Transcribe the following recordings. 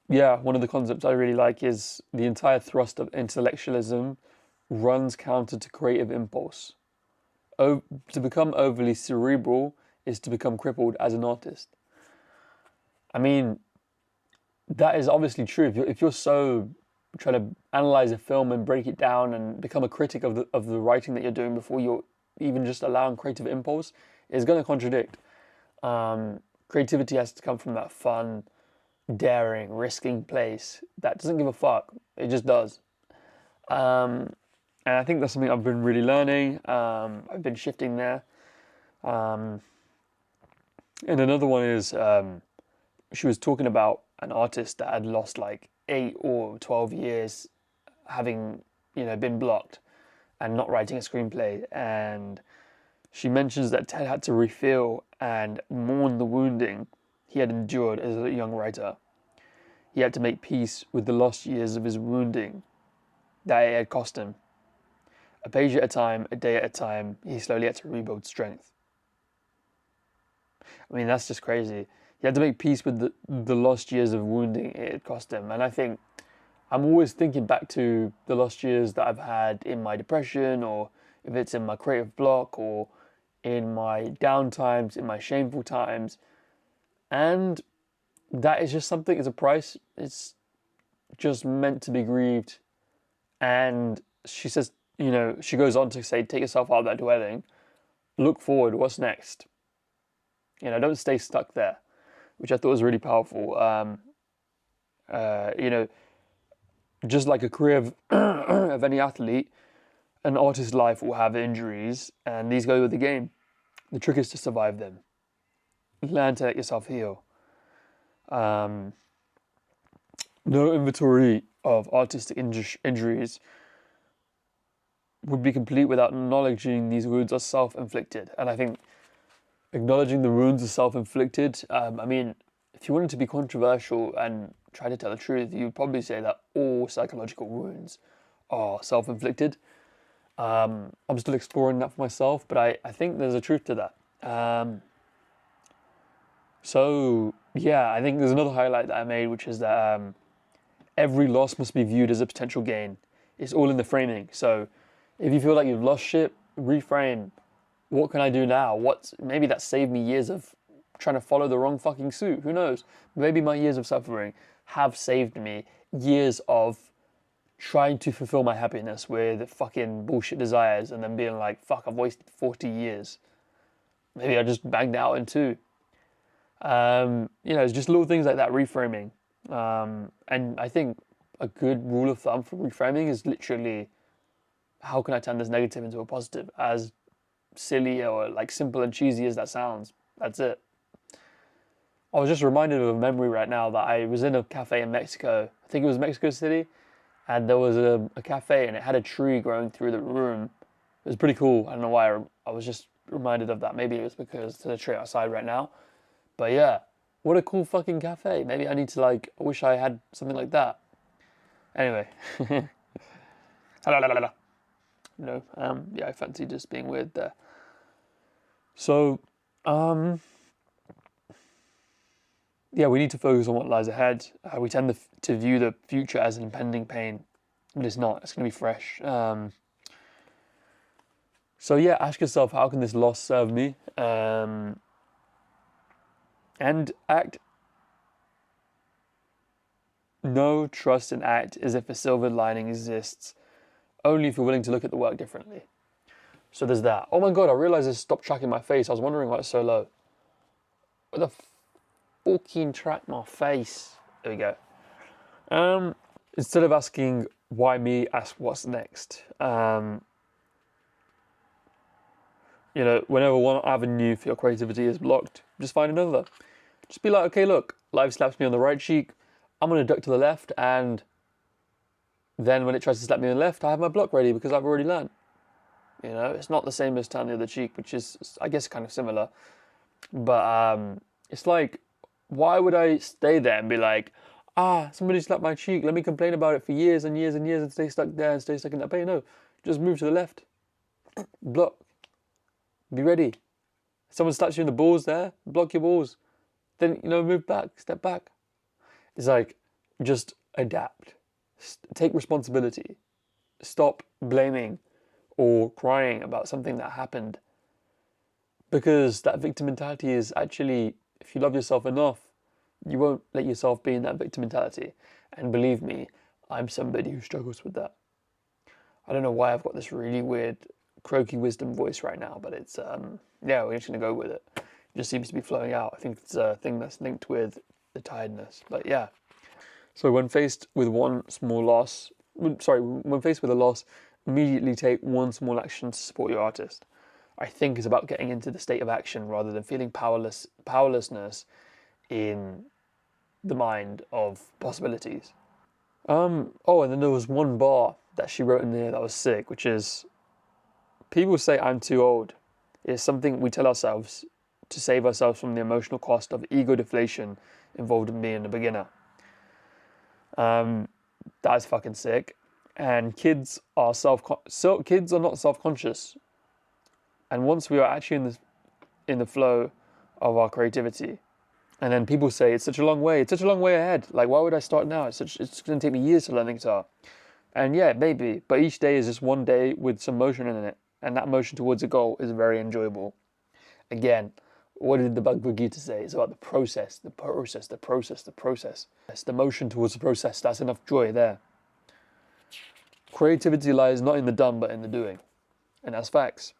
yeah, one of the concepts I really like is the entire thrust of intellectualism runs counter to creative impulse. To become overly cerebral is to become crippled as an artist. I mean, that is obviously true. If you're so trying to analyze a film and break it down and become a critic of the writing that you're doing before you're even just allowing creative impulse, it's going to contradict. Creativity has to come from that fun, daring, risking place that doesn't give a fuck. It just does. Um, and I think that's something I've been really learning. I've been shifting there. Um, and another one is she was talking about an artist that had lost like 8 or 12 years having, been blocked and not writing a screenplay. And she mentions that Ted had to refeel and mourn the wounding he had endured as a young writer. He had to make peace with the lost years of his wounding that it had cost him. A page at a time, a day at a time, he slowly had to rebuild strength. I mean, that's just crazy. He had to make peace with the lost years of wounding it had cost him. And I think I'm always thinking back to the lost years that I've had in my depression, or if it's in my creative block, or in my down times, in my shameful times. And that is just something, it's a price. It's just meant to be grieved. And she says, she goes on to say, take yourself out of that dwelling, look forward, what's next? Don't stay stuck there, which I thought was really powerful. Uh, you know, just like a career of, of any athlete, an artist's life will have injuries, and these go with the game. The trick is to survive them. Learn to let yourself heal. Um, no inventory of artistic injuries would be complete without acknowledging these wounds are self-inflicted. And I think acknowledging the wounds are self-inflicted, I mean, if you wanted to be controversial and try to tell the truth, you'd probably say that all psychological wounds are self-inflicted. I'm still exploring that for myself, but I think there's a truth to that. So, yeah, I think there's another highlight that I made, which is that every loss must be viewed as a potential gain. It's all in the framing. So, if you feel like you've lost shit, reframe. What can I do now? Maybe that saved me years of trying to follow the wrong fucking suit. Who knows? Maybe my years of suffering have saved me years of trying to fulfill my happiness with fucking bullshit desires and then being like, fuck, I've wasted 40 years. Maybe I just banged out in two. It's just little things like that, reframing. And I think a good rule of thumb for reframing is literally, how can I turn this negative into a positive? As silly or like simple and cheesy as that sounds, that's it. I was just reminded of a memory right now that I was in a cafe in Mexico. I think it was Mexico City, and there was a cafe and it had a tree growing through the room. It was pretty cool. I don't know why I was just reminded of that. Maybe it was because there's a tree outside right now. But yeah, what a cool fucking cafe. Maybe I need to I wish I had something like that. Anyway. Yeah, I fancy just being weird there. So, yeah, we need to focus on what lies ahead. We tend to view the future as an impending pain, but it's not. It's going to be fresh. So yeah, ask yourself, how can this loss serve me? And act. Know, trust, and act as if a silver lining exists, only if you're willing to look at the work differently. So there's that. Oh my god, I realised I stopped tracking my face. I was wondering why it's so low. What the fucking track my face? There we go. Instead of asking why me, ask what's next. Whenever one avenue for your creativity is blocked, just find another. Just be like, okay, look, life slaps me on the right cheek. I'm going to duck to the left, and then when it tries to slap me on the left, I have my block ready because I've already learned. It's not the same as turn the other cheek, which is, I guess, kind of similar. But it's like, why would I stay there and be like, somebody slapped my cheek, let me complain about it for years and years and years and stay stuck there and stay stuck in that pain? No, just move to the left. Block. Be ready. If someone slaps you in the balls there, block your balls. Then, move back, step back. It's like, just adapt. Take responsibility. Stop blaming or crying about something that happened. Because that victim mentality is actually, if you love yourself enough, you won't let yourself be in that victim mentality. And believe me, I'm somebody who struggles with that. I don't know why I've got this really weird croaky wisdom voice right now, but it's, yeah, we're just going to go with it. It just seems to be flowing out. I think it's a thing that's linked with the tiredness. But yeah. So when faced with when faced with a loss, immediately take one small action to support your artist. I think it's about getting into the state of action rather than feeling powerlessness in the mind of possibilities. Oh, and then there was one bar that she wrote in there that was sick, which is, people say I'm too old. It's something we tell ourselves to save ourselves from the emotional cost of ego deflation involved in being a beginner. That is fucking sick. And kids are not self-conscious. And once we are actually in the flow of our creativity, and then people say it's such a long way ahead. Like, why would I start now? It's going to take me years to learn the guitar. And yeah, maybe, but each day is just one day with some motion in it, and that motion towards a goal is very enjoyable. Again, what did the Bhagavad Gita say? It's about the process, the process, the process, the process. It's the motion towards the process. That's enough joy there. Creativity lies not in the done, but in the doing. And that's facts.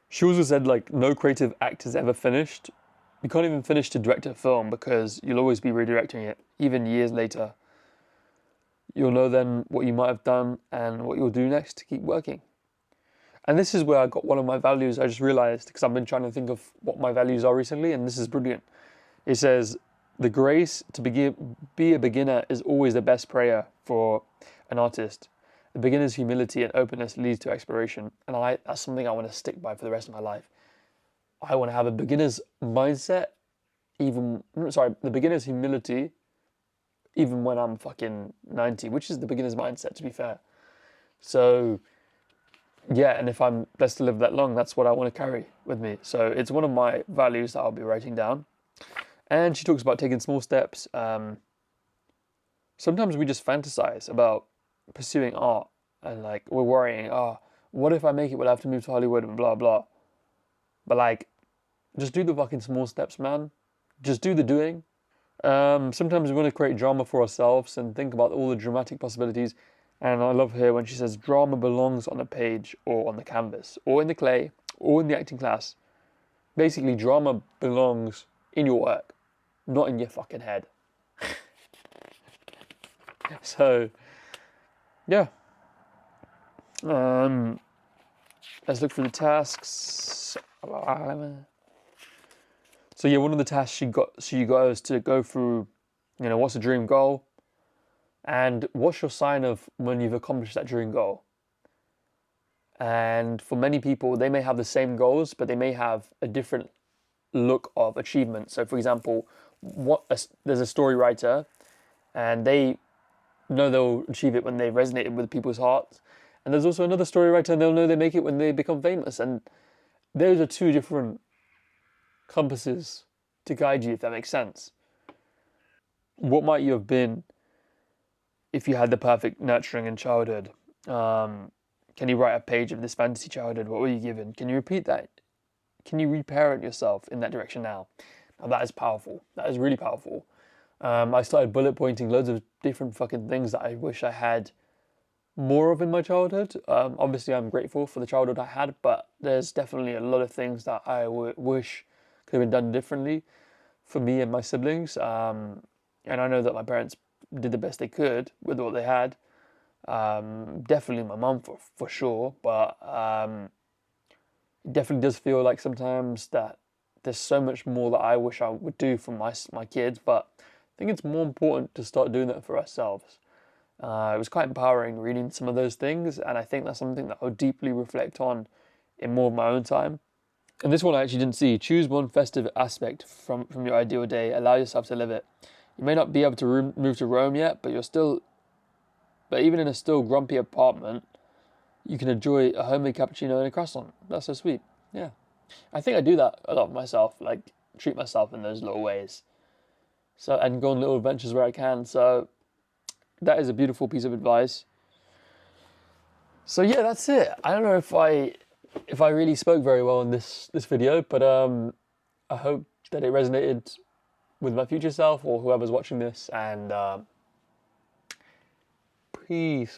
She also said, like, no creative act is ever finished. You can't even finish to direct a film because you'll always be redirecting it, even years later. You'll know then what you might have done and what you'll do next to keep working. And this is where I got one of my values. I just realized, because I've been trying to think of what my values are recently, and this is brilliant. It says, the grace to be a beginner is always the best prayer for an artist. The beginner's humility and openness leads to exploration. And that's something I want to stick by for the rest of my life. I want to have a beginner's mindset, the beginner's humility, even when I'm fucking 90, which is the beginner's mindset, to be fair. So, yeah, and if I'm blessed to live that long, that's what I want to carry with me. So it's one of my values that I'll be writing down. And she talks about taking small steps. Sometimes we just fantasize about pursuing art, and like we're worrying, what if I make it? Will I have to move to Hollywood and blah blah? But like, just do the fucking small steps, man. Just do the doing. Sometimes we want to create drama for ourselves and think about all the dramatic possibilities. And I love her when she says drama belongs on a page or on the canvas or in the clay or in the acting class. Basically, drama belongs in your work, not in your fucking head. So, yeah. Let's look for the tasks. So yeah, one of the tasks she got us to go through, what's a dream goal? And what's your sign of when you've accomplished that dream goal? And for many people, they may have the same goals, but they may have a different look of achievement. So for example, there's a story writer, and they know they'll achieve it when they resonated with people's hearts. And there's also another story writer, and they'll know they make it when they become famous. And those are two different compasses to guide you, if that makes sense. What might you have been if you had the perfect nurturing in childhood? Can you write a page of this fantasy childhood? What were you given? Can you repeat that? Can you reparent yourself in that direction now? Now that is powerful. That is really powerful. I started bullet pointing loads of different fucking things that I wish I had more of in my childhood. Obviously, I'm grateful for the childhood I had, but there's definitely a lot of things that I wish could have been done differently for me and my siblings. And I know that my parents did the best they could with what they had. Definitely my mum for sure, but it definitely does feel like sometimes that there's so much more that I wish I would do for my kids, but I think it's more important to start doing that for ourselves. It was quite empowering reading some of those things, and I think that's something that I'll deeply reflect on in more of my own time. And this one I actually didn't see. Choose one festive aspect from your ideal day. Allow yourself to live it. You may not be able to move to Rome yet, but even in a still grumpy apartment, you can enjoy a homemade cappuccino and a croissant. That's so sweet. Yeah. I think I do that a lot myself, like treat myself in those little ways. So, and go on little adventures where I can. So that is a beautiful piece of advice. So yeah, that's it. I don't know if I really spoke very well in this video, but I hope that it resonated with my future self or whoever's watching this. And peace.